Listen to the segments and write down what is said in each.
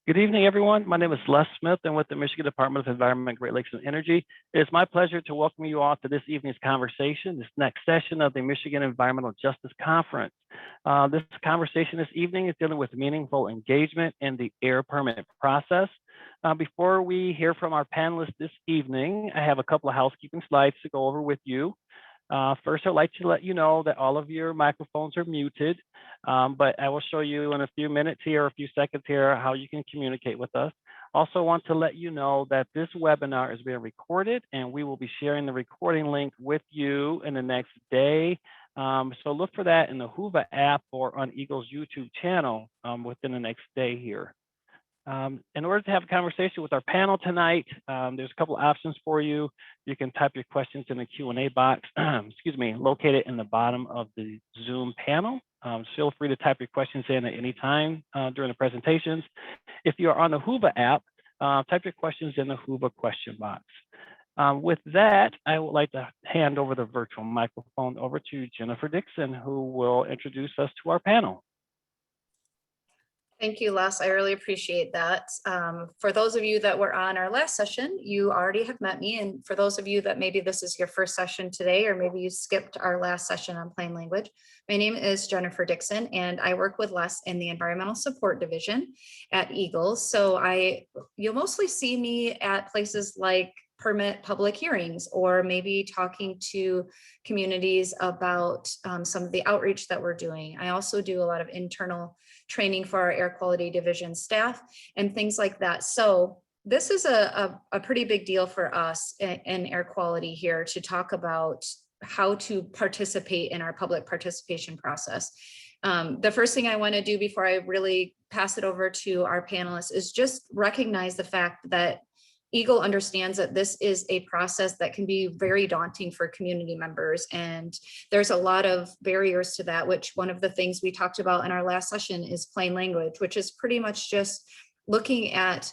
Good evening, everyone. My name is Les Smith, and with the Michigan Department of Environment, Great Lakes, and Energy, it is my pleasure to welcome you all to this evening's conversation, this next session of the Michigan Environmental Justice Conference. This conversation this evening is dealing with meaningful engagement in the air permit process. Before we hear from our panelists this evening, I have a couple of housekeeping slides to go over with you. First, I'd like to let you know that all of your microphones are muted, but I will show you in a few minutes here, a few seconds here, how you can communicate with us. Also want to let you know that this webinar is being recorded, and we will be sharing the recording link with you in the next day. So look for that in the Whova app or on EGLE's YouTube channel within the next day here. In order to have a conversation with our panel tonight, there's a couple of options for you. You can type your questions in the Q&A box, located in the bottom of the Zoom panel. Feel free to type your questions in at any time during the presentations. If you are on the Whova app, type your questions in the Whova question box. With that, I would like to hand over the virtual microphone over to Jennifer Dixon, who will introduce us to our panel. Thank you, Les. I really appreciate that. For those of you that were on our last session, you already have met me. And for those of you that maybe this is your first session today, or maybe you skipped our last session on plain language, my name is Jennifer Dixon, and I work with Les in the Environmental Support Division at EGLE. So you'll mostly see me at places like permit public hearings, or maybe talking to communities about some of the outreach that we're doing. I also do a lot of internal training for our air quality division staff and things like that. So this is a pretty big deal for us in air quality here to talk about how to participate in our public participation process. The first thing I want to do before I really pass it over to our panelists is just recognize the fact that EGLE understands that this is a process that can be very daunting for community members. And there's a lot of barriers to that, which one of the things we talked about in our last session is plain language, which is pretty much just looking at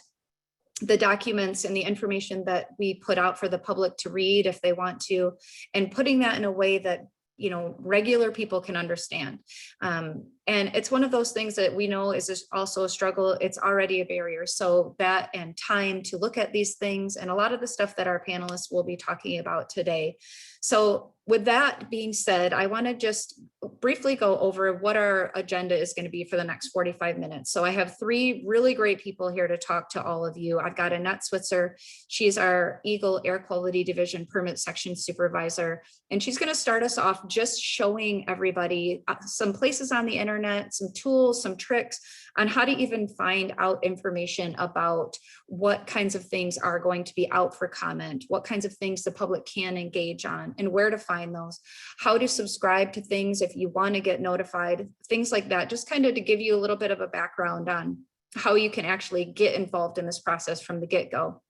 the documents and the information that we put out for the public to read if they want to, and putting that in a way that regular people can understand. And it's one of those things that we know is also a struggle. It's already a barrier. So that and time to look at these things and a lot of the stuff that our panelists will be talking about today. So with that being said, I want to just briefly go over what our agenda is going to be for the next 45 minutes. So I have three really great people here to talk to all of you. I've got Annette Switzer. She's our EGLE Air Quality Division Permit Section Supervisor. And she's going to start us off just showing everybody some places on the internet, some tools, some tricks on how to even find out information about what kinds of things are going to be out for comment, what kinds of things the public can engage on, and where to find those, how to subscribe to things if you want to get notified, things like that, just kind of to give you a little bit of a background on how you can actually get involved in this process from the get-go.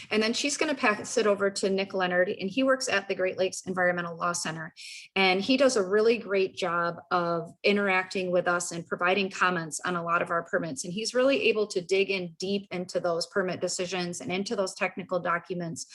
And then she's going to pass it over to Nick Leonard, and he works at the Great Lakes Environmental Law Center. And he does a really great job of interacting with us and providing comments on a lot of our permits. And he's really able to dig in deep into those permit decisions and into those technical documents,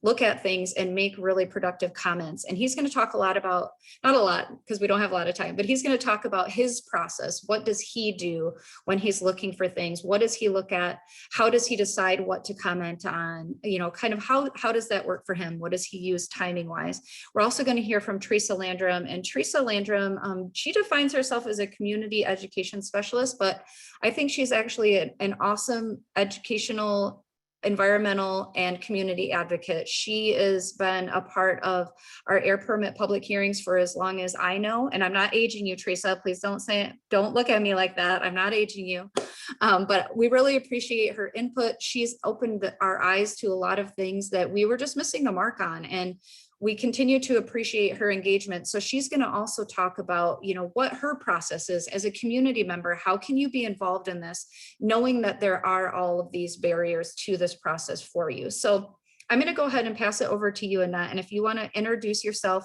look at things and make really productive comments. And he's going to talk a lot about, not a lot because we don't have a lot of time, but he's going to talk about his process. What does he do when he's looking for things? What does he look at? How does he decide what to comment on? Kind of how does that work for him? What does he use timing wise? We're also going to hear from Teresa Landrum, and Teresa Landrum, she defines herself as a community education specialist, but I think she's actually an awesome educational, environmental, and community advocate. She has been a part of our air permit public hearings for as long as I know. And I'm not aging you, Teresa. Please don't look at me like that. I'm not aging you. But we really appreciate her input. She's opened our eyes to a lot of things that we were just missing the mark on. And we continue to appreciate her engagement. So she's going to also talk about, what her process is as a community member. How can you be involved in this, knowing that there are all of these barriers to this process for you? So I'm going to go ahead and pass it over to you, Annette. And if you want to introduce yourself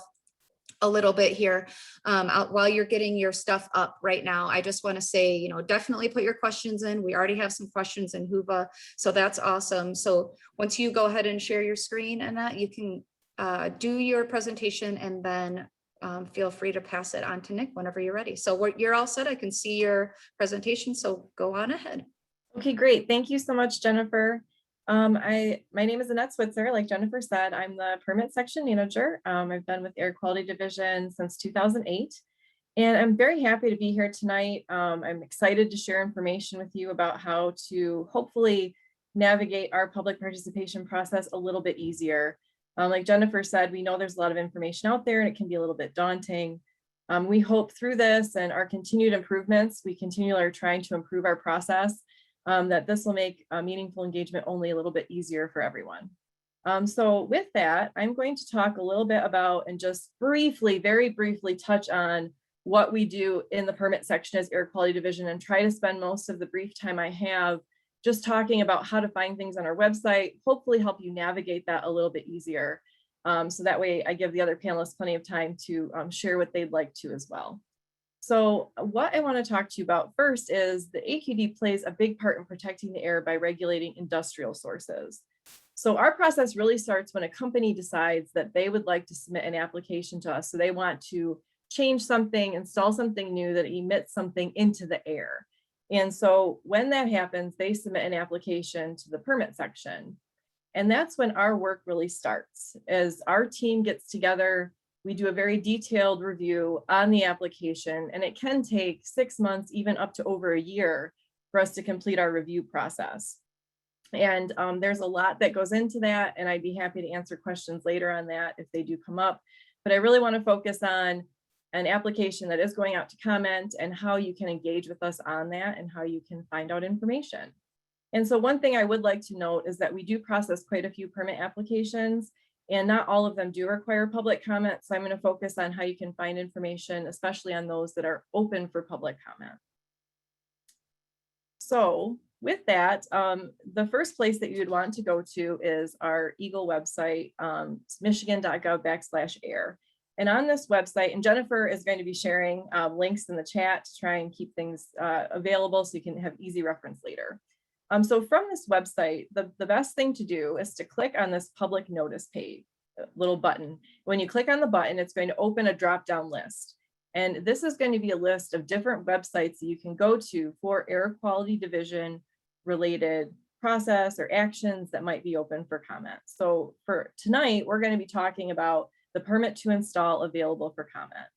a little bit here while you're getting your stuff up right now, I just want to say, definitely put your questions in. We already have some questions in Whova, so that's awesome. So once you go ahead and share your screen, Annette, you can do your presentation, and then feel free to pass it on to Nick whenever you're ready. So you're all set. I can see your presentation, so go on ahead. Okay, great. Thank you so much, Jennifer. My name is Annette Switzer. Like Jennifer said, I'm the permit section manager. I've been with Air Quality Division since 2008, and I'm very happy to be here tonight. I'm excited to share information with you about how to hopefully navigate our public participation process a little bit easier. Like Jennifer said, we know there's a lot of information out there and it can be a little bit daunting. We hope through this and our continued improvements, we continually are trying to improve our process, that this will make meaningful engagement only a little bit easier for everyone. So with that, I'm going to talk a little bit about and just briefly, very briefly touch on what we do in the permit section as Air Quality Division and try to spend most of the brief time I have just talking about how to find things on our website, hopefully help you navigate that a little bit easier. So that way I give the other panelists plenty of time to share what they'd like to as well. So what I want to talk to you about first is the AQD plays a big part in protecting the air by regulating industrial sources. So our process really starts when a company decides that they would like to submit an application to us. So they want to change something, install something new that emits something into the air. And so when that happens, they submit an application to the permit section. And that's when our work really starts. As our team gets together, we do a very detailed review on the application, and it can take 6 months, even up to over a year for us to complete our review process. And there's a lot that goes into that, and I'd be happy to answer questions later on that if they do come up. But I really want to focus on an application that is going out to comment and how you can engage with us on that and how you can find out information. And so one thing I would like to note is that we do process quite a few permit applications, and not all of them do require public comment. So I'm going to focus on how you can find information, especially on those that are open for public comment. So with that, the first place that you would want to go to is our EGLE website, michigan.gov/air. And on this website, and Jennifer is going to be sharing links in the chat to try and keep things available so you can have easy reference later. So from this website, the best thing to do is to click on this public notice page, little button. When you click on the button, it's going to open a drop-down list. And this is going to be a list of different websites that you can go to for Air Quality Division related process or actions that might be open for comment. So for tonight, we're going to be talking about the permit to install available for comment.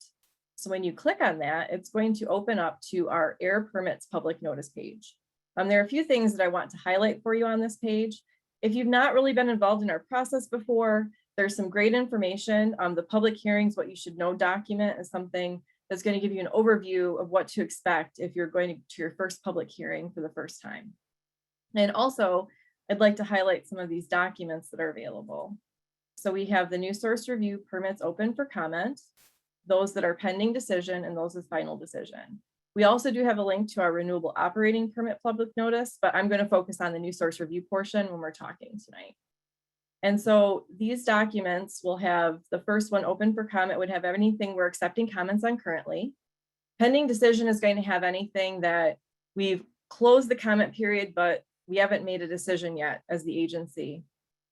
So when you click on that, it's going to open up to our air permits public notice page. There are a few things that I want to highlight for you on this page. If you've not really been involved in our process before, there's some great information. The public hearings, what you should know document is something that's going to give you an overview of what to expect if you're going to your first public hearing for the first time. And also, I'd like to highlight some of these documents that are available. So we have the new source review permits open for comment, those that are pending decision, and those with final decision. We also do have a link to our renewable operating permit public notice, but I'm going to focus on the new source review portion when we're talking tonight. And so these documents will have the first one open for comment would have anything we're accepting comments on currently. Pending decision is going to have anything that we've closed the comment period, but we haven't made a decision yet as the agency.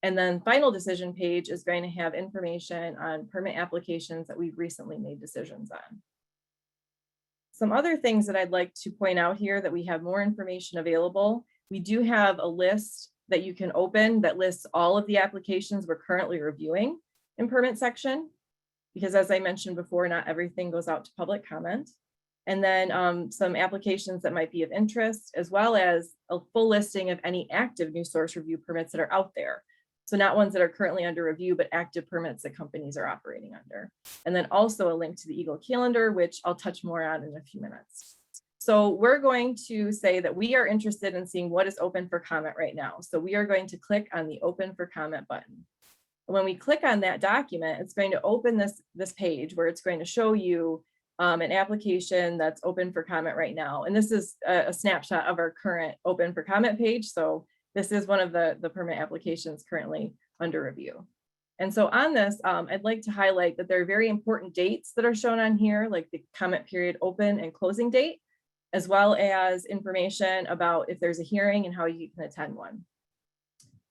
And then final decision page is going to have information on permit applications that we've recently made decisions on. Some other things that I'd like to point out here that we have more information available. We do have a list that you can open that lists all of the applications we're currently reviewing in permit section, because as I mentioned before, not everything goes out to public comment. And then some applications that might be of interest, as well as a full listing of any active new source review permits that are out there. So not ones that are currently under review, but active permits that companies are operating under. And then also a link to the EGLE calendar, which I'll touch more on in a few minutes. So we're going to say that we are interested in seeing what is open for comment right now. So we are going to click on the open for comment button. When we click on that document, it's going to open this page where it's going to show you an application that's open for comment right now. And this is a snapshot of our current open for comment page. So this is one of the permit applications currently under review. And so on this, I'd like to highlight that there are very important dates that are shown on here, like the comment period open and closing date, as well as information about if there's a hearing and how you can attend one.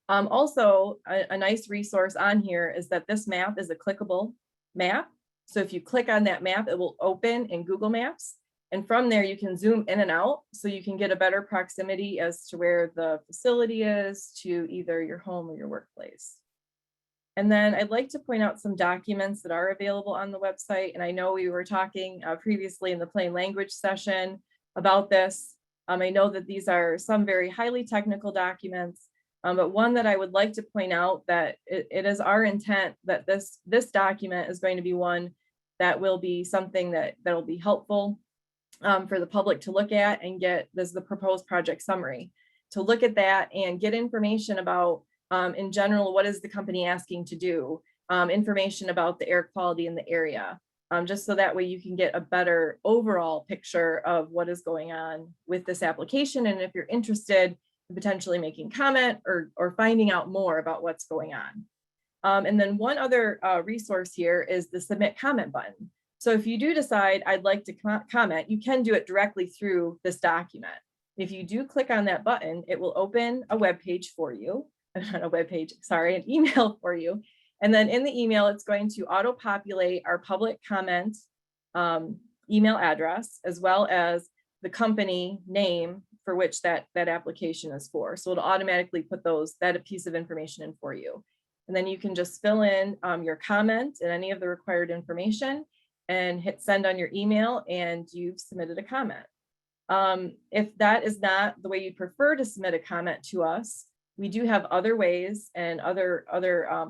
Also, a nice resource on here is that this map is a clickable map. So if you click on that map, it will open in Google Maps. And from there, you can zoom in and out so you can get a better proximity as to where the facility is to either your home or your workplace. And then I'd like to point out some documents that are available on the website. And I know we were talking previously in the plain language session about this. I know that these are some very highly technical documents, but one that I would like to point out that it is our intent that this document is going to be one that will be something that will be helpful for the public to look at and get. This is the proposed project summary, to look at that and get information about in general, what is the company asking to do, information about the air quality in the area, just so that way you can get a better overall picture of what is going on with this application. And if you're interested in potentially making comment or finding out more about what's going on. And then one other resource here is the submit comment button. So if you do decide I'd like to comment, you can do it directly through this document. If you do click on that button, it will open a web page for you. Not a web page, sorry, an email for you. And then in the email, it's going to auto-populate our public comment email address, as well as the company name for which that application is for. So it'll automatically put that piece of information in for you. And then you can just fill in your comment and any of the required information and hit send on your email, and you've submitted a comment. If that is not the way you prefer to submit a comment to us, we do have other ways and other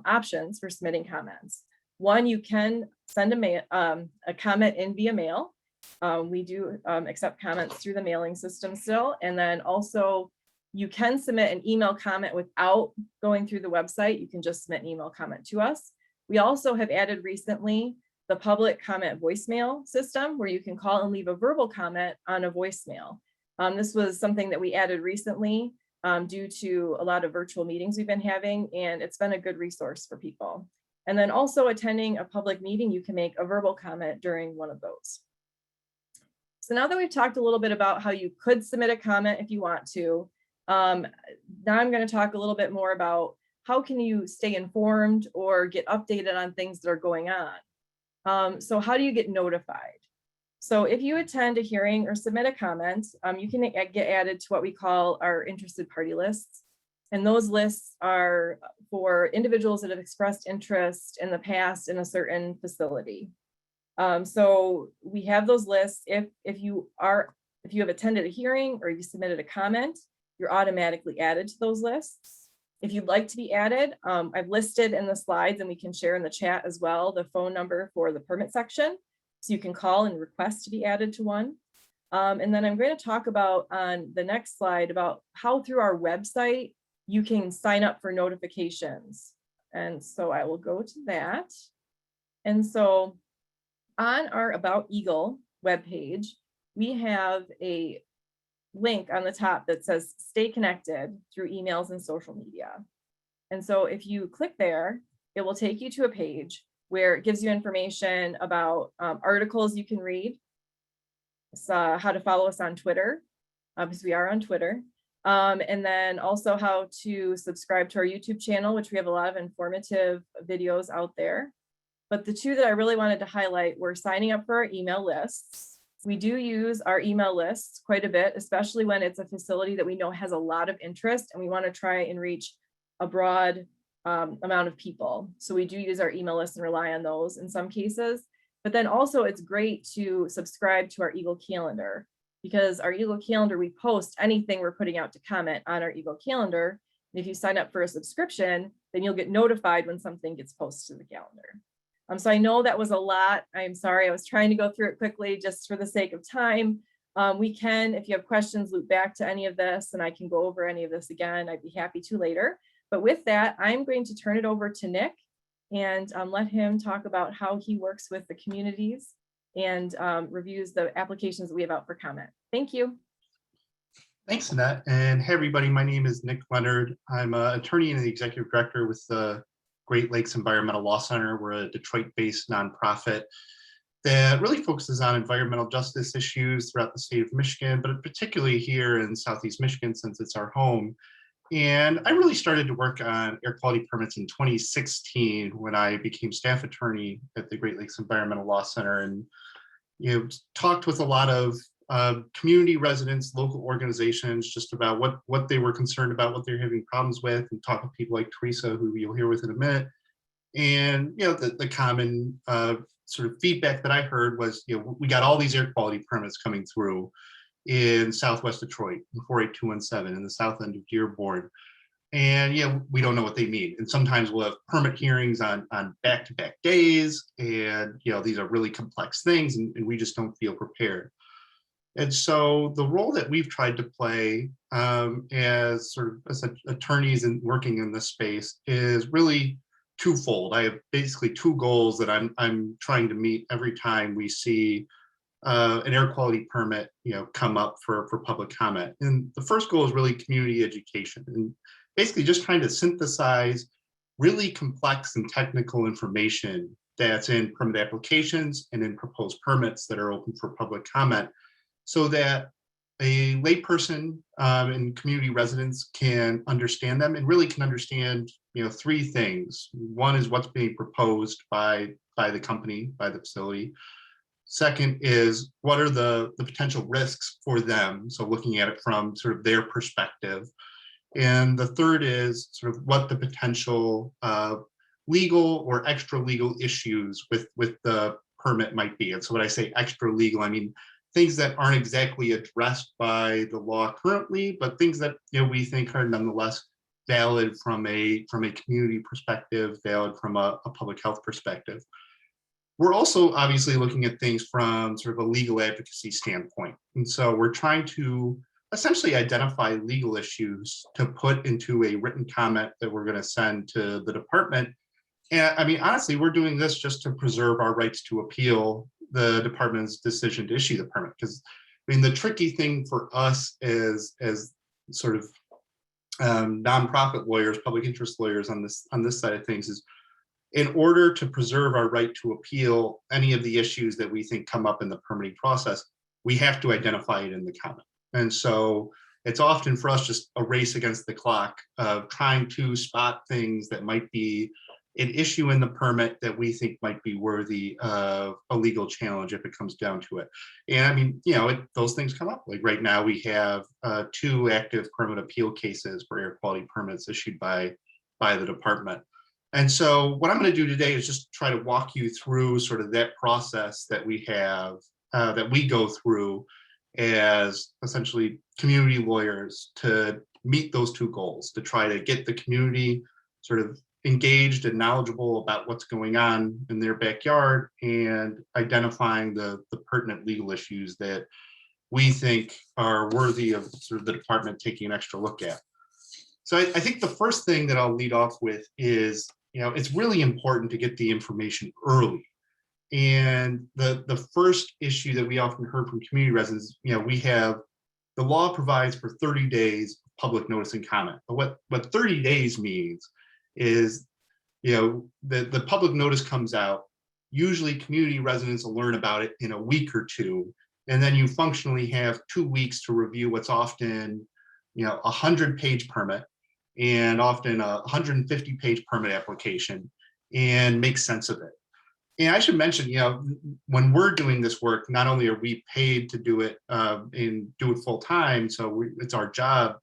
options for submitting comments. One, you can send a comment in via mail. We do accept comments through the mailing system still. And then also you can submit an email comment without going through the website. You can just submit an email comment to us. We also have added recently the public comment voicemail system, where you can call and leave a verbal comment on a voicemail. This was something that we added recently due to a lot of virtual meetings we've been having, and it's been a good resource for people. And then also attending a public meeting, you can make a verbal comment during one of those. So now that we've talked a little bit about how you could submit a comment if you want to, now I'm going to talk a little bit more about how can you stay informed or get updated on things that are going on. So how do you get notified? So if you attend a hearing or submit a comment, you can get added to what we call our interested party lists. And those lists are for individuals that have expressed interest in the past in a certain facility. So we have those lists. If you have attended a hearing or you submitted a comment, you're automatically added to those lists. If you'd like to be added, I've listed in the slides, and we can share in the chat as well, the phone number for the permit section. So you can call and request to be added to one. And then I'm going to talk about on the next slide about how through our website, you can sign up for notifications. And so I will go to that. And so on our About EGLE webpage, we have a link on the top that says stay connected through emails and social media. And so if you click there, it will take you to a page where it gives you information about articles you can read, how to follow us on Twitter, because we are on Twitter, and then also how to subscribe to our YouTube channel, which we have a lot of informative videos out there. But the two that I really wanted to highlight were signing up for our email lists. We do use our email lists quite a bit, especially when it's a facility that we know has a lot of interest and we want to try and reach a broad amount of people. So we do use our email list and rely on those in some cases. But then also it's great to subscribe to our EGLE calendar, because our EGLE calendar, we post anything we're putting out to comment on our EGLE calendar. And if you sign up for a subscription, then you'll get notified when something gets posted to the calendar. So I know that was a lot. I'm sorry, I was trying to go through it quickly just for the sake of time. We can, if you have questions, loop back to any of this, and I can go over any of this again. I'd be happy to later. But with that, I'm going to turn it over to Nick and let him talk about how he works with the communities and reviews the applications that we have out for comment. Thank you. Thanks, Annette. And hey, everybody, my name is Nick Leonard. I'm an attorney and the executive director with the Great Lakes Environmental Law Center. We're a Detroit-based nonprofit that really focuses on environmental justice issues throughout the state of Michigan, but particularly here in Southeast Michigan, since it's our home. And I really started to work on air quality permits in 2016 when I became staff attorney at the Great Lakes Environmental Law Center. And talked with a lot of community residents, local organizations, just about what they were concerned about, what they're having problems with, and talk with people like Teresa, who you'll hear with in a minute. And the common sort of feedback that I heard was, we got all these air quality permits coming through in Southwest Detroit, in 48217, in the south end of Dearborn. And we don't know what they mean. And sometimes we'll have permit hearings on back-to-back days. And these are really complex things, and we just don't feel prepared. And so the role that we've tried to play as attorneys and working in this space is really twofold. I have basically two goals that I'm trying to meet every time we see an air quality permit come up for public comment. And the first goal is really community education, and basically just trying to synthesize really complex and technical information that's in permit applications and in proposed permits that are open for public comment, so that a layperson and community residents can understand them, and really can understand three things. One is what's being proposed by the company, by the facility. Second is what are the potential risks for them, so looking at it from sort of their perspective. And the third is sort of what the potential legal or extra legal issues with the permit might be. And so when I say extra legal, I mean things that aren't exactly addressed by the law currently, but things that we think are nonetheless valid from a community perspective, valid from a public health perspective. We're also obviously looking at things from sort of a legal advocacy standpoint. And so we're trying to essentially identify legal issues to put into a written comment that we're going to send to the department. And I mean, honestly, we're doing this just to preserve our rights to appeal the department's decision to issue the permit. Because I mean, the tricky thing for us as sort of nonprofit lawyers, public interest lawyers on this side of things is, in order to preserve our right to appeal any of the issues that we think come up in the permitting process, we have to identify it in the comment. And so it's often for us just a race against the clock of trying to spot things that might be an issue in the permit that we think might be worthy of a legal challenge if it comes down to it. And I mean, those things come up. Like right now we have 2 active permit appeal cases for air quality permits issued by the department. And so what I'm going to do today is just try to walk you through sort of that process that we have, that we go through as essentially community lawyers to meet those 2 goals, to try to get the community sort of engaged and knowledgeable about what's going on in their backyard, and identifying the pertinent legal issues that we think are worthy of sort of the department taking an extra look at. So I think the first thing that I'll lead off with is, it's really important to get the information early. And the first issue that we often heard from community residents, we have, the law provides for 30 days of public notice and comment. But what 30 days means is, the public notice comes out, usually community residents will learn about it in a week or 2, and then you functionally have 2 weeks to review what's often, a 100-page permit, and often a 150-page permit application, and make sense of it. And I should mention, when we're doing this work, not only are we paid to do it and do it full time, so it's our job,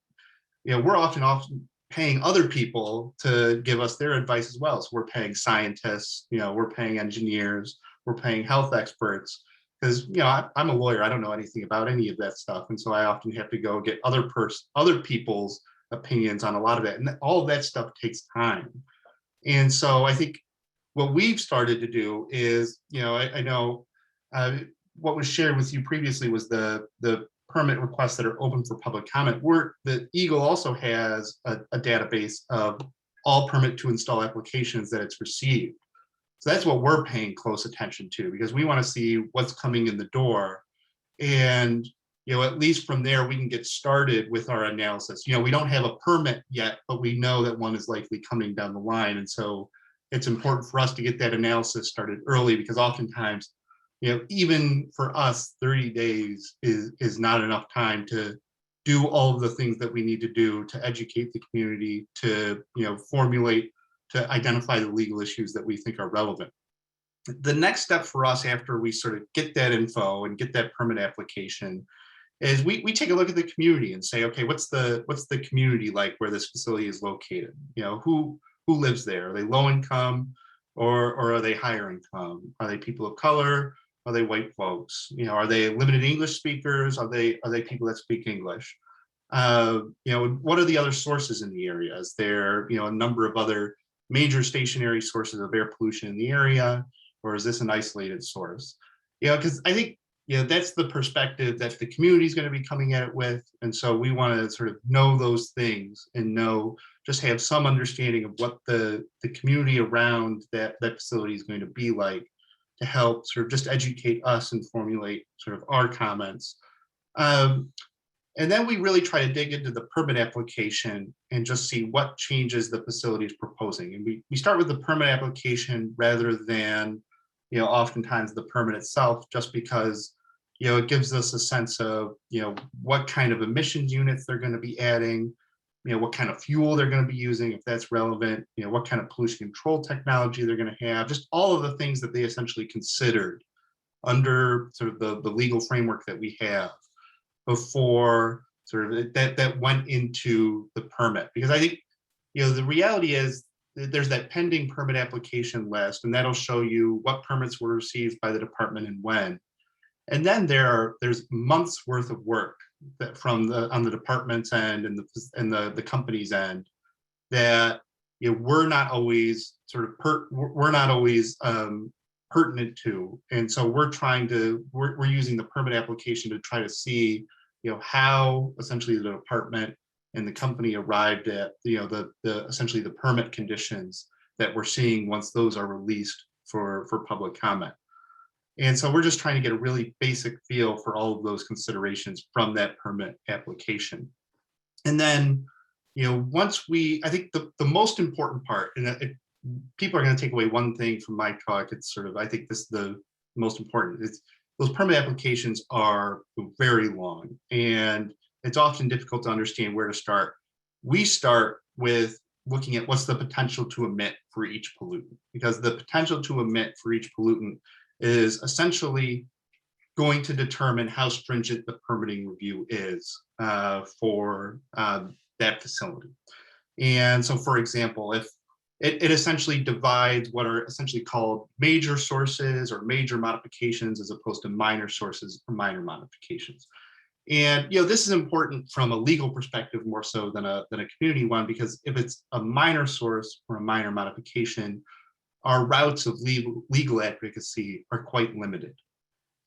we're often paying other people to give us their advice as well. So we're paying scientists, we're paying engineers, we're paying health experts, because I'm a lawyer, I don't know anything about any of that stuff, and so I often have to go get other people's opinions on a lot of that, and all of that stuff takes time. And so I think what we've started to do is, I know what was shared with you previously was the permit requests that are open for public comment. The EGLE also has a database of all permit to install applications that it's received. So that's what we're paying close attention to, because we want to see what's coming in the door. And at least from there, we can get started with our analysis. We don't have a permit yet, but we know that one is likely coming down the line. And so it's important for us to get that analysis started early, because oftentimes, even for us, 30 days is not enough time to do all of the things that we need to do to educate the community, to formulate, to identify the legal issues that we think are relevant. The next step for us after we sort of get that info and get that permit application is we take a look at the community and say, okay, what's the community like where this facility is located? You know, who lives there? Are they low income or are they higher income? Are they people of color? Are they white folks? You know, are they limited English speakers? Are they people that speak English? You know, what are the other sources in the area? Is there, you know, a number of other major stationary sources of air pollution in the area, or is this an isolated source? You know, because I think, you know, that's the perspective that the community is going to be coming at it with. And so we want to sort of know those things and just have some understanding of what the community around that facility is going to be like, to help sort of just educate us and formulate sort of our comments. And then we really try to dig into the permit application and just see what changes the facility is proposing. And we start with the permit application rather than, you know, oftentimes the permit itself, just because, you know, it gives us a sense of, you know, what kind of emissions units they're going to be adding, you know, what kind of fuel they're going to be using, if that's relevant, you know, what kind of pollution control technology they're going to have, just all of the things that they essentially considered under sort of the legal framework that we have before sort of that went into the permit. Because I think, you know, the reality is that there's that pending permit application list, and that'll show you what permits were received by the department and when. And then there's months worth of work that on the department's end and the company's end that, you know, we're not always pertinent to. And so we're using the permit application to try to see, you know, how essentially the department and the company arrived at, you know, the essentially the permit conditions that we're seeing once those are released for public comment. And so we're just trying to get a really basic feel for all of those considerations from that permit application. And then, you know, I think the most important part, and people are going to take away one thing from my talk, it's sort of, I think this is the most important, is those permit applications are very long and it's often difficult to understand where to start. We start with looking at what's the potential to emit for each pollutant, because the potential to emit for each pollutant is essentially going to determine how stringent the permitting review is for that facility. And so, for example, if it essentially divides what are essentially called major sources or major modifications as opposed to minor sources or minor modifications. And, you know, this is important from a legal perspective more so than a community one, because if it's a minor source or a minor modification, our routes of legal advocacy are quite limited.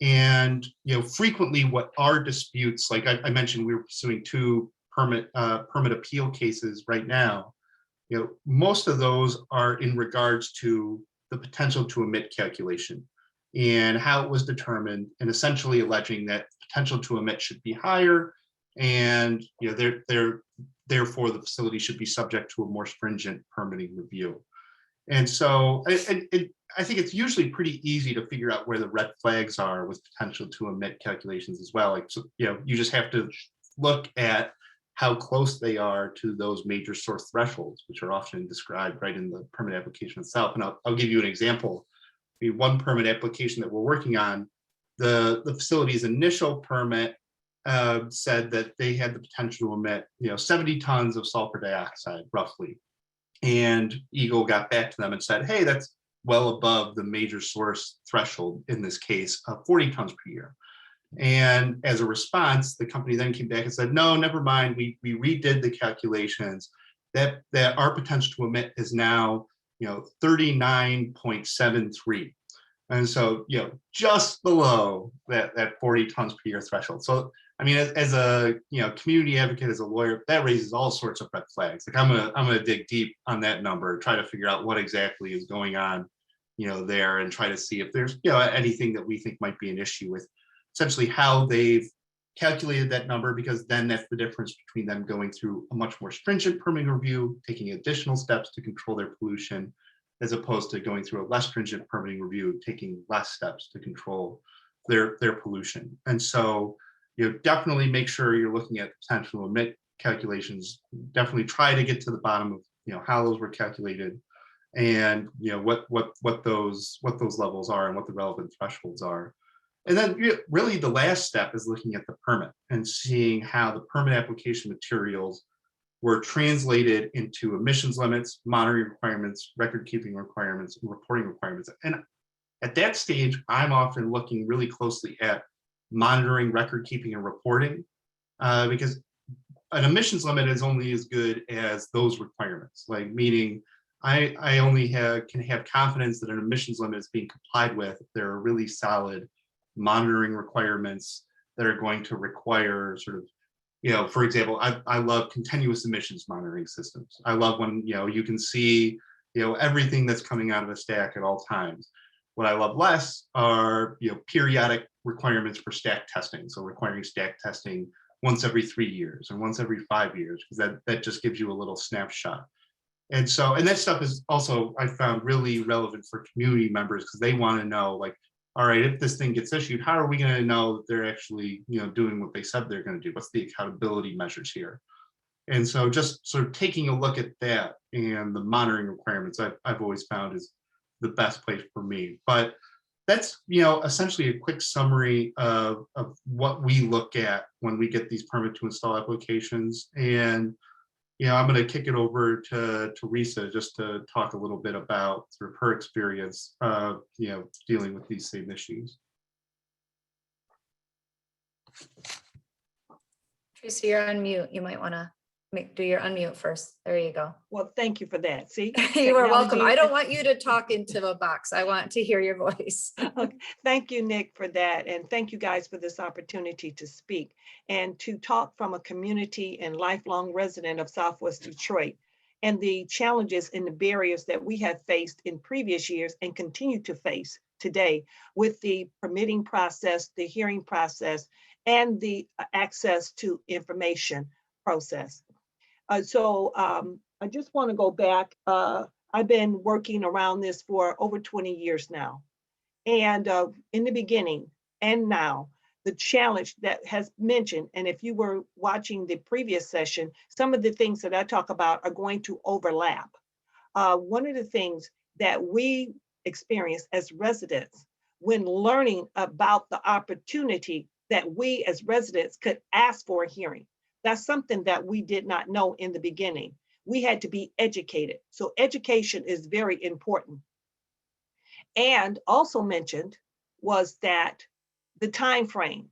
And, you know, frequently what our disputes, like I mentioned, we were pursuing 2 permit appeal cases right now. You know, most of those are in regards to the potential to emit calculation and how it was determined, and essentially alleging that potential to emit should be higher, and, you know, therefore the facility should be subject to a more stringent permitting review. And so I think it's usually pretty easy to figure out where the red flags are with potential to emit calculations as well. Like, so, you know, you just have to look at how close they are to those major source thresholds, which are often described right in the permit application itself. And I'll give you an example. One permit application that we're working on, the facility's initial permit said that they had the potential to emit, you know, 70 tons of sulfur dioxide, roughly. And EGLE got back to them and said, hey, that's well above the major source threshold, in this case, 40 tons per year. And as a response, the company then came back and said, no, never mind. We redid the calculations, that our potential to emit is now, you know, 39.73. And so, you know, just below that 40 tons per year threshold. So, I mean, as a, you know, community advocate, as a lawyer, that raises all sorts of red flags. Like, I'm gonna dig deep on that number, try to figure out what exactly is going on, you know, there, and try to see if there's, you know, anything that we think might be an issue with essentially how they've calculated that number, because then that's the difference between them going through a much more stringent permitting review, taking additional steps to control their pollution, as opposed to going through a less stringent permitting review, taking less steps to control their pollution. And so, you know, definitely make sure you're looking at potential emit calculations. Definitely try to get to the bottom of, you know, how those were calculated, and what those levels are and what the relevant thresholds are. And then really the last step is looking at the permit and seeing how the permit application materials were translated into emissions limits, monitoring requirements, record keeping requirements, and reporting requirements. And at that stage, I'm often looking really closely at monitoring, record keeping, and reporting, because an emissions limit is only as good as those requirements. Like, meaning I only can have confidence that an emissions limit is being complied with if there are really solid monitoring requirements that are going to require sort of, for example, I love continuous emissions monitoring systems. I love when, you can see, everything that's coming out of a stack at all times. What I love less are, periodic requirements for stack testing. So requiring stack testing once every 3 years or once every 5 years, because that just gives you a little snapshot. And that stuff is also, I found, really relevant for community members, because they want to know, like, all right, if this thing gets issued, how are we going to know that they're actually, doing what they said they're going to do? What's the accountability measures here? And so just sort of taking a look at that and the monitoring requirements, I've always found is the best place for me. But that's, essentially a quick summary of what we look at when we get these permit to install applications. And I'm going to kick it over to Teresa just to talk a little bit about sort of her experience of, dealing with these same issues. Teresa, you're on mute. You might want to do your unmute first. There you go. Well, thank you for that. See, You are welcome. technology- I don't want you to talk into a box. I want to hear your voice. Okay. Thank you, Nick, for that. And thank you guys for this opportunity to speak and to talk from a community and lifelong resident of Southwest Detroit, and the challenges and the barriers that we have faced in previous years and continue to face today with the permitting process, the hearing process, and the access to information process. I just want to go back. I've been working around this for over 20 years now. And in the beginning and now, the challenge that has mentioned, and if you were watching the previous session, some of the things that I talk about are going to overlap. One of the things that we experience as residents when learning about the opportunity that we as residents could ask for a hearing, that's something that we did not know in the beginning. We had to be educated. So education is very important. And also mentioned was that the time frame.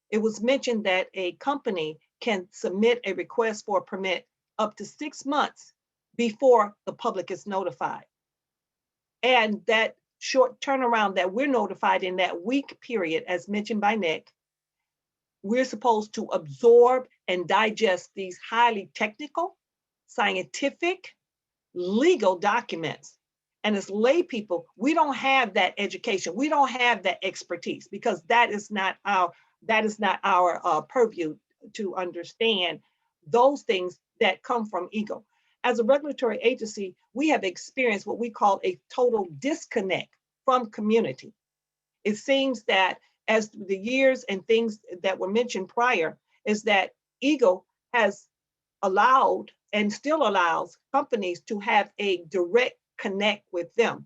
It was mentioned that a company can submit a request for a permit up to 6 months before the public is notified. And that short turnaround that we're notified in that week period, as mentioned by Nick, we're supposed to absorb and digest these highly technical, scientific, legal documents. And as lay people, we don't have that education. We don't have that expertise, because that is not our purview to understand those things that come from EGLE. As a regulatory agency, we have experienced what we call a total disconnect from community. It seems that as the years and things that were mentioned prior, is that EGLE has allowed and still allows companies to have a direct connect with them.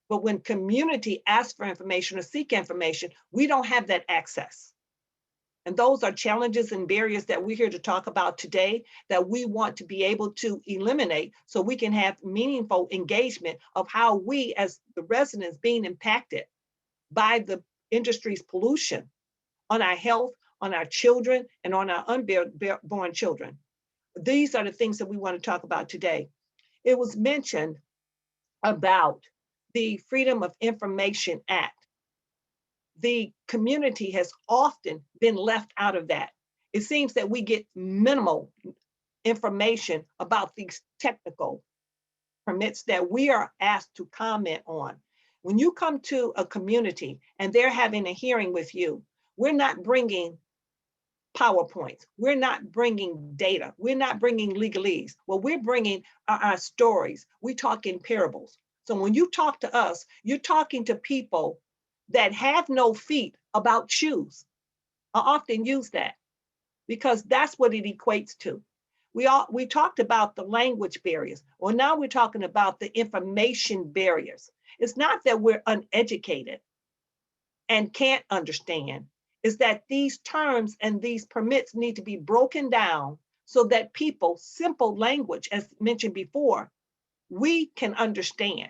But when community asks for information or seek information, we don't have that access. And those are challenges and barriers that we're here to talk about today, that we want to be able to eliminate so we can have meaningful engagement of how we as the residents being impacted by the industry's pollution on our health, on our children, and on our unborn children. These are the things that we want to talk about today. It was mentioned about the Freedom of Information Act. The community has often been left out of that. It seems that we get minimal information about these technical permits that we are asked to comment on. When you come to a community and they're having a hearing with you, we're not bringing PowerPoints. We're not bringing data. We're not bringing legalese. Well, we're bringing our stories. We talk in parables. So when you talk to us, you're talking to people that have no feet about shoes. I often use that because that's what it equates to. We talked about the language barriers. Well, now we're talking about the information barriers. It's not that we're uneducated and can't understand, is that these terms and these permits need to be broken down so that people, simple language, as mentioned before, we can understand.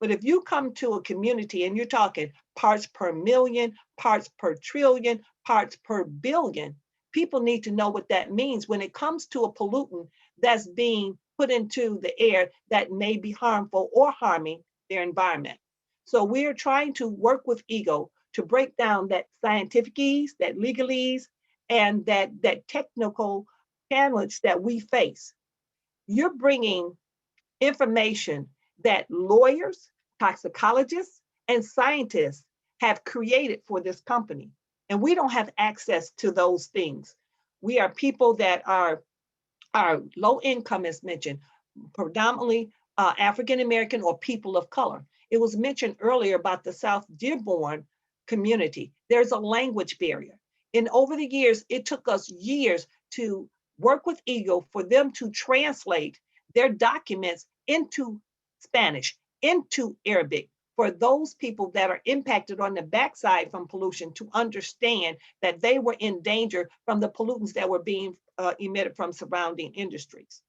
But if you come to a community and you're talking parts per million, parts per trillion, parts per billion, people need to know what that means when it comes to a pollutant that's being put into the air that may be harmful or harming their environment. So we're trying to work with EGLE to break down that scientificese, that legalese, and that technical challenge that we face. You're bringing information that lawyers, toxicologists, and scientists have created for this company. And we don't have access to those things. We are people that are low income, as mentioned, predominantly African-American or people of color. It was mentioned earlier about the South Dearborn community. There's a language barrier. And over the years, it took us years to work with EGLE for them to translate their documents into Spanish, into Arabic, for those people that are impacted on the backside from pollution to understand that they were in danger from the pollutants that were being emitted from surrounding industries.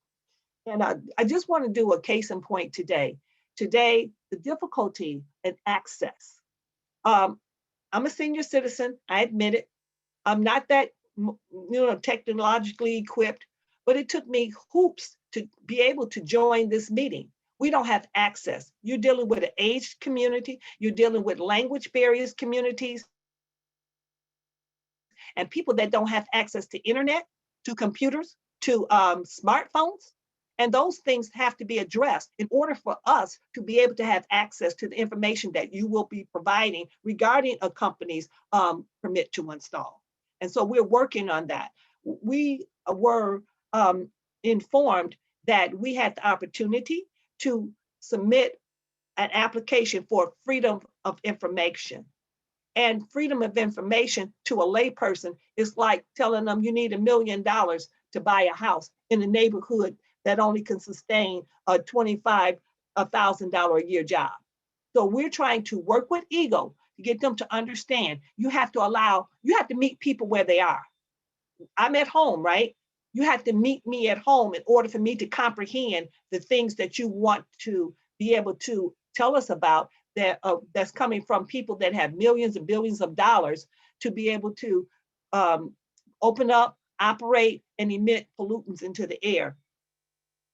And I just want to do a case in point today. Today, the difficulty in access. I'm a senior citizen, I admit it. I'm not that technologically equipped, but it took me hoops to be able to join this meeting. We don't have access. You're dealing with an aged community, you're dealing with language barriers communities, and people that don't have access to internet, to computers, to smartphones. And those things have to be addressed in order for us to be able to have access to the information that you will be providing regarding a company's permit to install. And so we're working on that. We were informed that we had the opportunity to submit an application for freedom of information. And freedom of information to a layperson is like telling them you need $1 million to buy a house in a neighborhood that only can sustain a $25,000 a year job. So we're trying to work with EGLE to get them to understand you have to meet people where they are. I'm at home, right? You have to meet me at home in order for me to comprehend the things that you want to be able to tell us about that that's coming from people that have millions and billions of dollars to be able to open up, operate, and emit pollutants into the air.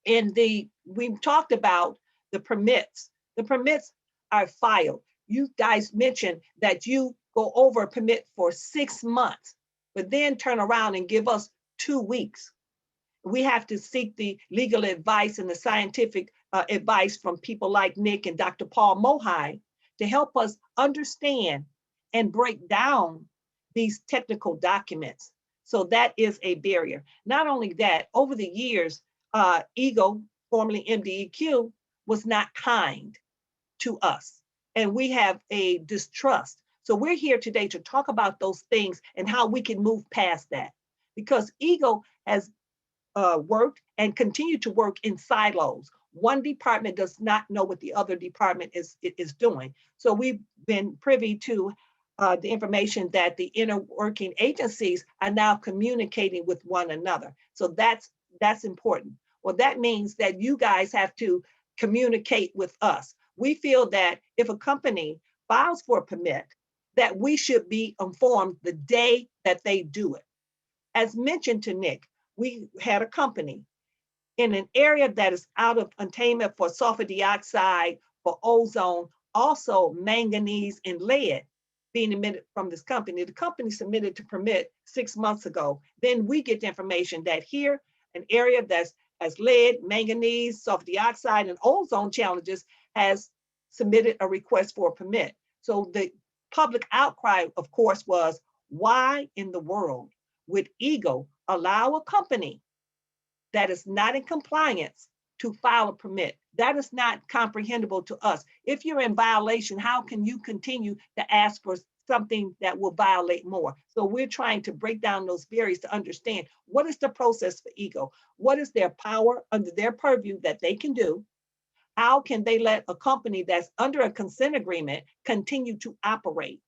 And we've talked about the permits. The permits are filed. You guys mentioned that you go over a permit for 6 months, but then turn around and give us 2 weeks. We have to seek the legal advice and the scientific advice from people like Nick and Dr. Paul Mohai to help us understand and break down these technical documents. So that is a barrier. Not only that, over the years, EGLE, formerly MDEQ, was not kind to us. And we have a distrust. So we're here today to talk about those things and how we can move past that. Because EGLE has worked and continue to work in silos. One department does not know what the other department is doing. So we've been privy to the information that the inner working agencies are now communicating with one another. So that's important. Well, that means that you guys have to communicate with us. We feel that if a company files for a permit, that we should be informed the day that they do it. As mentioned to Nick, we had a company in an area that is out of attainment for sulfur dioxide, for ozone, also manganese and lead being emitted from this company. The company submitted to permit 6 months ago. Then we get the information that here, an area that's has lead, manganese, sulfur dioxide, and ozone challenges has submitted a request for a permit. So the public outcry, of course, was why in the world would EGLE allow a company that is not in compliance to file a permit? That is not comprehensible to us. If you're in violation, how can you continue to ask for something that will violate more. So we're trying to break down those barriers to understand what is the process for EGLE, what is their power under their purview that they can do, how can they let a company that's under a consent agreement continue to operate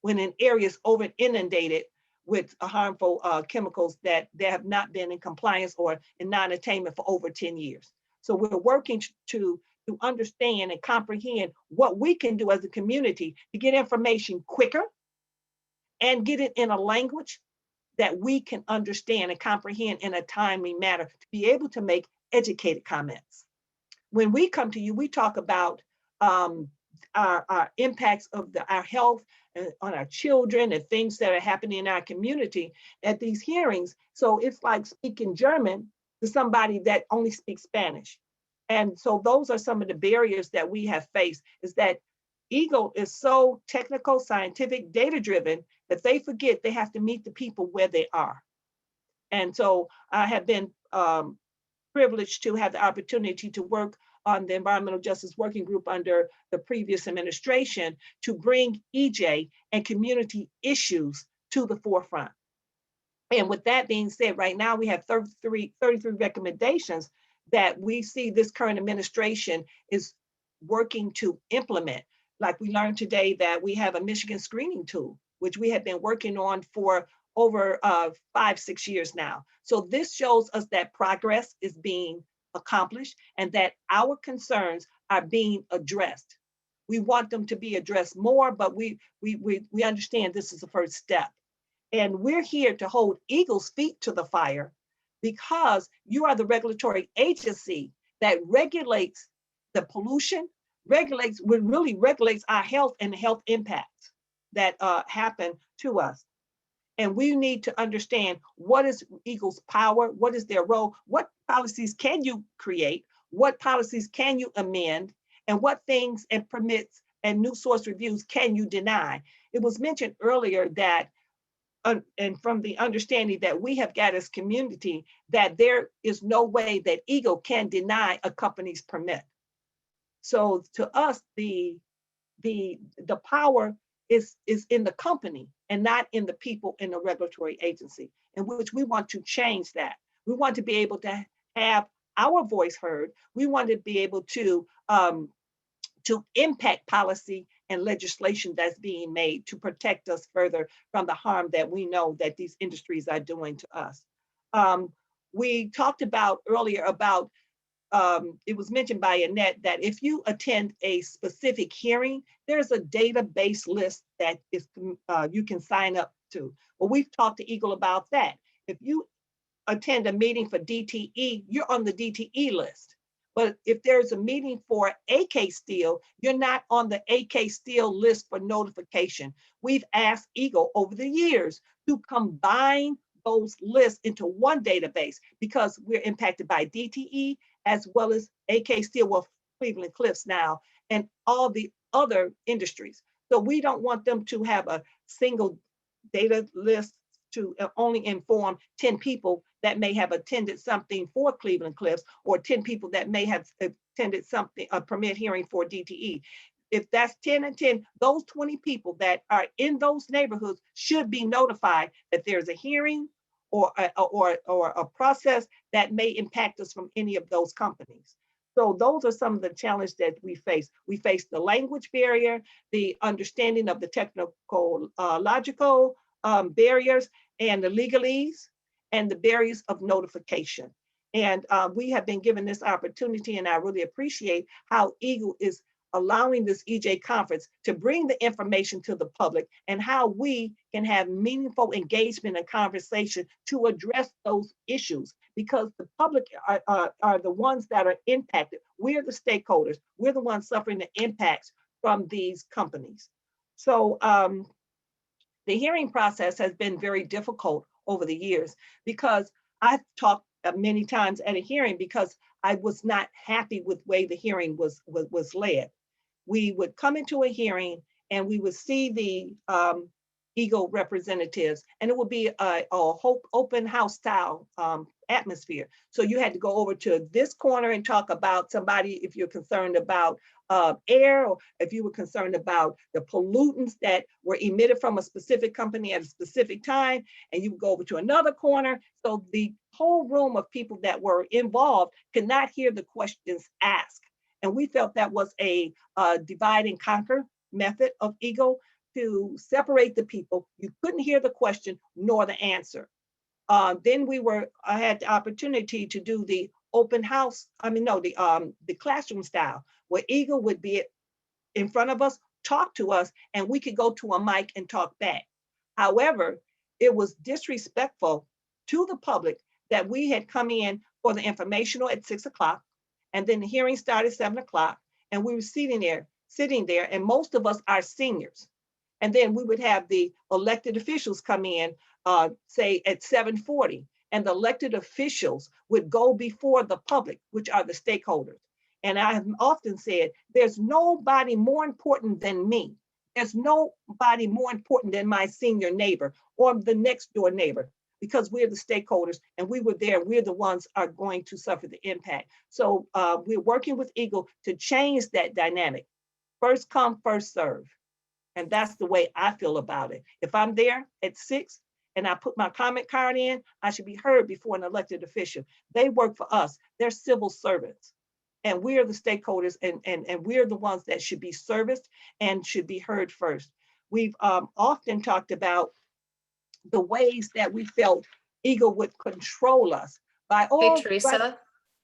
when an area is over inundated with harmful chemicals that they have not been in compliance or in non-attainment for over 10 years. So we're working to understand and comprehend what we can do as a community to get information quicker and get it in a language that we can understand and comprehend in a timely manner to be able to make educated comments. When we come to you, we talk about our impacts of our health on our children and things that are happening in our community at these hearings. So it's like speaking German to somebody that only speaks Spanish. And so those are some of the barriers that we have faced, is that EGLE is so technical, scientific, data-driven that they forget they have to meet the people where they are. And so I have been privileged to have the opportunity to work on the Environmental Justice Working Group under the previous administration to bring EJ and community issues to the forefront. And with that being said, right now we have 33 recommendations that we see this current administration is working to implement. Like we learned today that we have a Michigan screening tool, which we have been working on for over 5-6 years now. So this shows us that progress is being accomplished and that our concerns are being addressed. We want them to be addressed more, but we understand this is the first step. And we're here to hold EGLE's feet to the fire because you are the regulatory agency that regulates the pollution, really regulates our health and the health impacts that happen to us. And we need to understand what is EGLE's power, what is their role, what policies can you create, what policies can you amend, and what things and permits and new source reviews can you deny. It was mentioned earlier that, and from the understanding that we have got as community, that there is no way that EGLE can deny a company's permit. So to us, the power is in the company and not in the people in the regulatory agency, in which we want to change that. We want to be able to have our voice heard. We want to be able to impact policy and legislation that's being made to protect us further from the harm that we know that these industries are doing to us. We talked about earlier about, it was mentioned by Annette that if you attend a specific hearing, there's a database list that is you can sign up to. Well, we've talked to EGLE about that. If you attend a meeting for DTE, you're on the DTE list. But if there's a meeting for AK Steel, you're not on the AK Steel list for notification. We've asked EGLE over the years to combine those lists into one database because we're impacted by DTE as well as AK Steel, well, Cleveland Cliffs now, and all the other industries. So we don't want them to have a single data list to only inform 10 people that may have attended something for Cleveland Cliffs or 10 people that may have attended something, a permit hearing for DTE. If that's 10 and 10, those 20 people that are in those neighborhoods should be notified that there's a hearing or a process that may impact us from any of those companies. So those are some of the challenges that we face. We face the language barrier, the understanding of the technical, logical barriers and the legalese and the barriers of notification. And we have been given this opportunity, and I really appreciate how EGLE is allowing this EJ conference to bring the information to the public and how we can have meaningful engagement and conversation to address those issues, because the public are the ones that are impacted. We're the stakeholders. We're the ones suffering the impacts from these companies. So the hearing process has been very difficult over the years because I've talked many times at a hearing because I was not happy with the way the hearing was led. We would come into a hearing and we would see the EGLE representatives, and it would be a open house style atmosphere. So you had to go over to this corner and talk about somebody if you're concerned about air, or if you were concerned about the pollutants that were emitted from a specific company at a specific time, and you would go over to another corner. So the whole room of people that were involved could not hear the questions asked. And we felt that was a divide and conquer method of EGLE to separate the people. You couldn't hear the question nor the answer. Then I had the opportunity to do the open house, the classroom style, where EGLE would be in front of us, talk to us, and we could go to a mic and talk back. However, it was disrespectful to the public that we had come in for the informational at 6 o'clock, and then the hearing started 7 o'clock, and we were sitting there, and most of us are seniors. And then we would have the elected officials come in, say at 7:40, and the elected officials would go before the public, which are the stakeholders. And I have often said, there's nobody more important than me. There's nobody more important than my senior neighbor or the next door neighbor, because we're the stakeholders and we were there. We're the ones are going to suffer the impact. So we're working with EGLE to change that dynamic. First come, first serve. And that's the way I feel about it. If I'm there at 6 and I put my comment card in, I should be heard before an elected official. They work for us. They're civil servants. And we are the stakeholders, and we're the ones that should be serviced and should be heard first. We've often talked about the ways that we felt EGLE would control us by all. Hey, Teresa,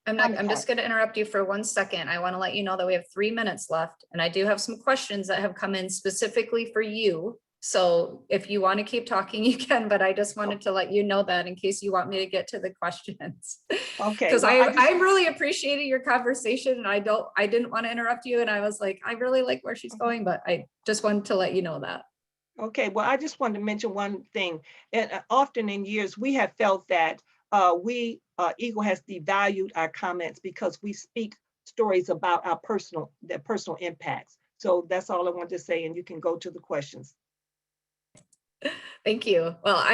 I'm just going to interrupt you for 1 second. I want to let you know that we have 3 minutes left, and I do have some questions that have come in specifically for you. So if you want to keep talking, you can, but I just wanted to let you know that in case you want me to get to the questions. Okay. Because I really appreciated your conversation, and I didn't want to interrupt you. And I was like, I really like where she's going, but I just wanted to let you know that. Okay, well, I just wanted to mention one thing. And often in years, we have felt that EGLE has devalued our comments because we speak stories about our personal impacts. So that's all I want to say, and you can go to the questions. Thank you. Well,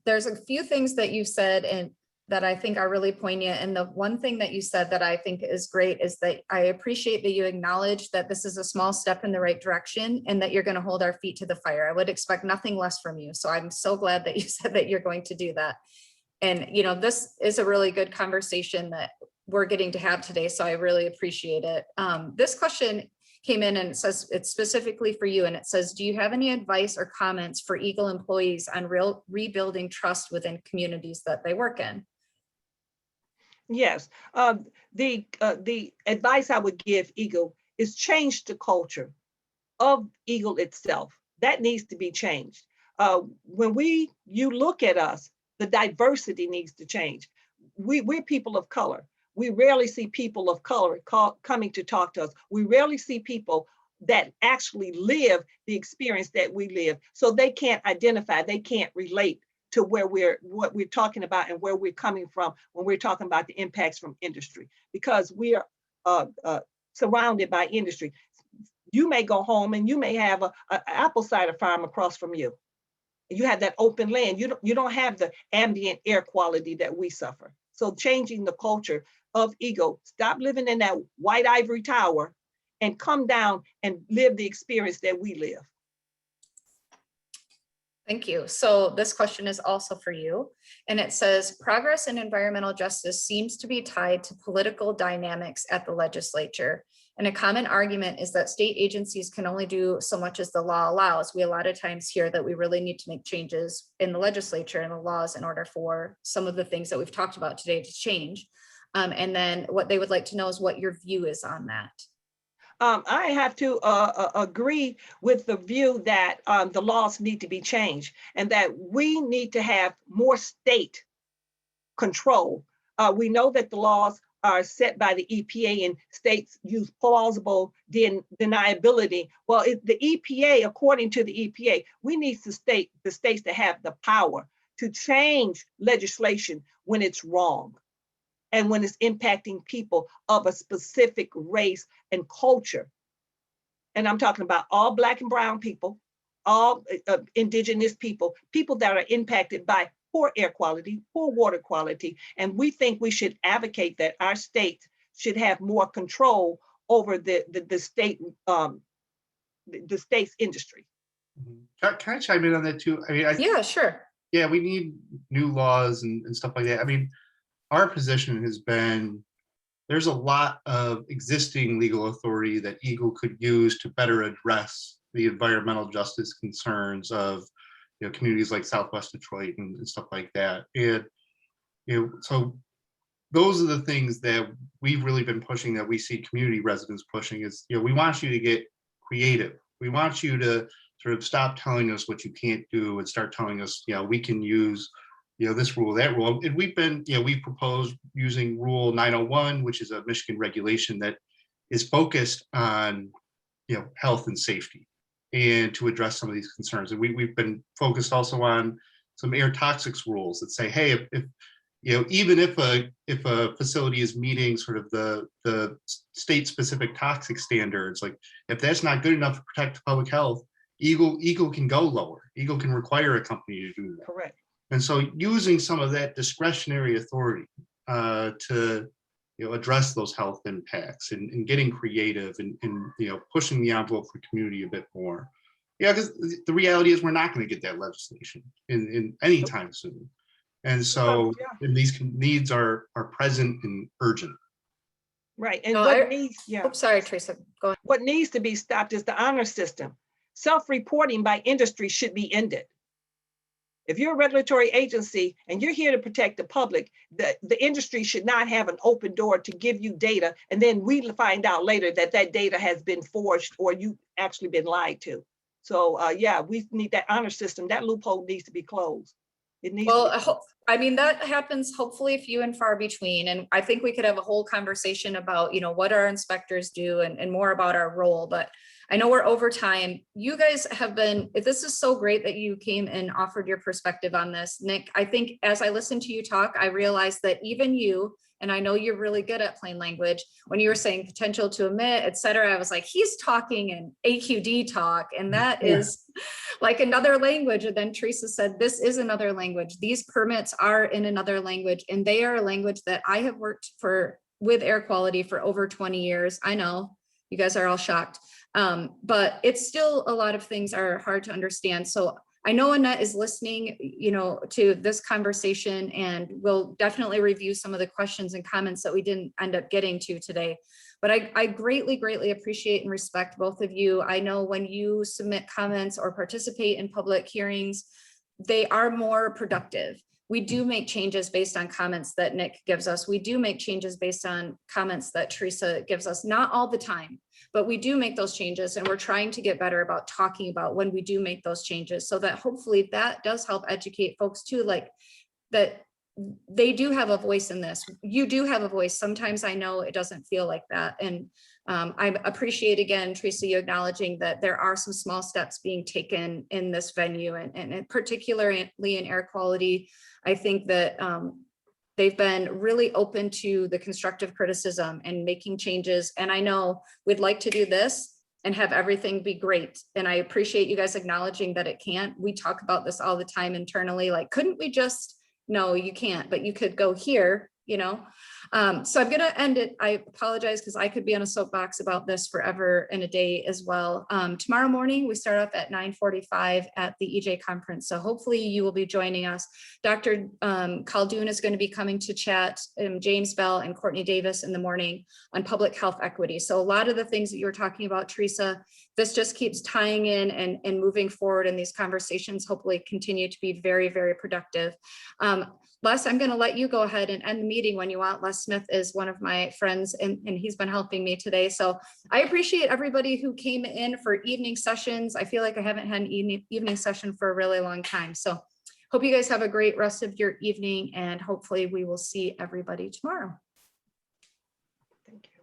there's a few things that you said and that I think are really poignant. And the one thing that you said that I think is great is that I appreciate that you acknowledge that this is a small step in the right direction and that you're going to hold our feet to the fire. I would expect nothing less from you. So I'm so glad that you said that you're going to do that. And, this is a really good conversation that we're getting to have today. So I really appreciate it. This question came in and it says it's specifically for you. And it says, do you have any advice or comments for EGLE employees on rebuilding trust within communities that they work in? Yes, the advice I would give EGLE is change the culture of EGLE itself. That needs to be changed. When you look at us, the diversity needs to change. We're people of color. We rarely see people of color coming to talk to us. We rarely see people that actually live the experience that we live. So they can't identify, they can't relate to what we're talking about and where we're coming from when we're talking about the impacts from industry, because we are surrounded by industry. You may go home and you may have an apple cider farm across from you. You have that open land. You don't have the ambient air quality that we suffer. So changing the culture of EGLE, stop living in that white ivory tower and come down and live the experience that we live. Thank you. So this question is also for you. And it says, progress in environmental justice seems to be tied to political dynamics at the legislature. And a common argument is that state agencies can only do so much as the law allows. We a lot of times hear that we really need to make changes in the legislature and the laws in order for some of the things that we've talked about today to change. And then what they would like to know is what your view is on that. I have to agree with the view that the laws need to be changed and that we need to have more state control. We know that the laws are set by the EPA and states use plausible deniability. Well, the EPA, according to the EPA, we need the states to have the power to change legislation when it's wrong and when it's impacting people of a specific race and culture. And I'm talking about all Black and brown people, all indigenous people, people that are impacted by poor air quality, poor water quality. And we think we should advocate that our state should have more control over the state's industry. Can I chime in on that too? I mean, Yeah, sure. yeah, we need new laws and stuff like that. I mean, our position has been, there's a lot of existing legal authority that EGLE could use to better address the environmental justice concerns of, communities like Southwest Detroit and stuff like that. And, so those are the things that we've really been pushing, that we see community residents pushing is, we want you to get creative. We want you to sort of stop telling us what you can't do and start telling us, we can use, this rule, that rule. And we've been, we've proposed using Rule 901, which is a Michigan regulation that is focused on, health and safety and to address some of these concerns. And we've been focused also on some air toxics rules that say, hey, if even if a facility is meeting sort of the state-specific toxic standards, like if that's not good enough to protect public health, EGLE can go lower. EGLE can require a company to do that. Correct. And so using some of that discretionary authority to address those health impacts and getting creative and pushing the envelope for community a bit more. Yeah, because the reality is we're not going to get that legislation in any time soon. And so these needs are present and urgent. Right. And No, sorry, Teresa, go ahead. What needs to be stopped is the honor system. Self-reporting by industry should be ended. If you're a regulatory agency and you're here to protect the public, the industry should not have an open door to give you data, and then we find out later that that data has been forged or you actually been lied to. So we need that honor system. That loophole needs to be closed. It needs. Well, I mean, that happens hopefully few and far between. And I think we could have a whole conversation about, what our inspectors do and more about our role. But I know we're over time. You guys have been, this is so great that you came and offered your perspective on this. Nick, I think as I listened to you talk, I realized that even you, and I know you're really good at plain language, when you were saying potential to emit, et cetera, I was like, he's talking in AQD talk, and that is like another language. And then Teresa said, this is another language. These permits are in another language, and they are a language that I have worked with air quality for over 20 years. I know you guys are all shocked, but it's still, a lot of things are hard to understand. So I know Annette is listening, to this conversation, and we'll definitely review some of the questions and comments that we didn't end up getting to today. But I greatly, greatly appreciate and respect both of you. I know when you submit comments or participate in public hearings, they are more productive. We do make changes based on comments that Nick gives us. We do make changes based on comments that Teresa gives us, not all the time, but we do make those changes, and we're trying to get better about talking about when we do make those changes, so that hopefully that does help educate folks too, like that they do have a voice in this. You do have a voice. Sometimes I know it doesn't feel like that. And I appreciate, again, Teresa, you acknowledging that there are some small steps being taken in this venue, and particularly in air quality. I think that they've been really open to the constructive criticism and making changes. And I know we'd like to do this and have everything be great. And I appreciate you guys acknowledging that it can't. We talk about this all the time internally, like, couldn't we just, no, you can't, but you could go here, So I'm going to end it. I apologize because I could be on a soapbox about this forever and a day as well. Tomorrow morning, we start off at 9:45 at the EJ conference. So hopefully you will be joining us. Dr. Khaldoon is going to be coming to chat, James Bell and Courtney Davis in the morning on public health equity. So a lot of the things that you were talking about, Teresa, this just keeps tying in and moving forward, and these conversations hopefully continue to be very, very productive. Les, I'm going to let you go ahead and end the meeting when you want. Les Smith is one of my friends, and he's been helping me today. So I appreciate everybody who came in for evening sessions. I feel like I haven't had an evening session for a really long time. So hope you guys have a great rest of your evening, and hopefully we will see everybody tomorrow. Thank you.